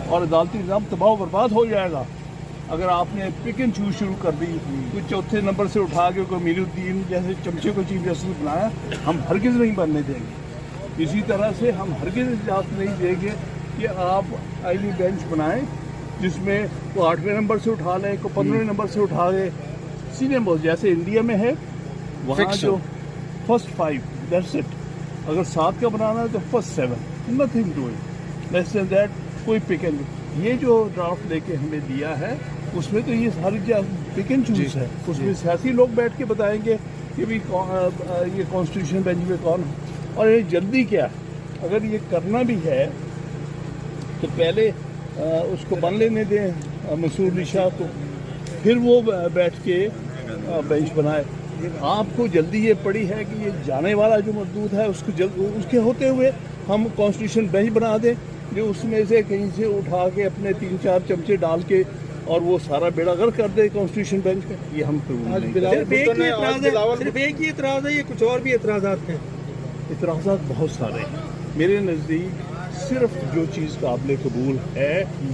اور عدالتی نظام تباہ و برباد ہو جائے گا اگر آپ نے پک اینڈ چوز شروع کر دی. کوئی چوتھے نمبر سے اٹھا کے کوئی امیر الدین جیسے چمچے کو چیف جسٹس بنایا, ہم ہرگز نہیں بننے دیں گے. اسی طرح سے ہم ہرگز اجازت نہیں دیں گے کہ آپ آئینی بینچ بنائیں جس میں کو 8ویں نمبر سے اٹھا لیں, کو 15ویں نمبر سے اٹھا لیں. سیدھے بہت جیسے انڈیا میں ہے وہاں جو فرسٹ 5 دیٹس اٹ. اگر 7 کا بنانا ہے تو first 7, nothing to it less than that. کوئی پک اینڈ, یہ جو ڈرافٹ لے کے ہمیں دیا ہے اس میں تو یہ ساری پک اینڈ چوز ہے. اس میں سیاسی لوگ بیٹھ کے بتائیں گے کہ بھی یہ کانسٹیٹیوشن بینچ میں کون ہے. اور یہ جلدی کیا ہے, اگر یہ کرنا بھی ہے تو پہلے اس کو بن لینے دیں منصور علی شاہ کو, پھر وہ بیٹھ کے بینچ بنائے. آپ کو جلدی یہ پڑی ہے کہ یہ جانے والا جو مردود ہے اس کو اس کے ہوتے ہوئے ہم کانسٹیٹیوشن بینچ بنا دیں جو اس میں سے کہیں سے اٹھا کے اپنے 3-4 چمچے ڈال کے اور وہ سارا بیڑا غرق کر دے کانسٹیٹیوشن بینچ کا. یہ ہم صرف ایک ہی اعتراض ہے, یہ کچھ اور بھی اعتراضات ہیں؟ اعتراضات بہت سارے ہیں میرے نزدیک. صرف جو چیز قابل قبول ہے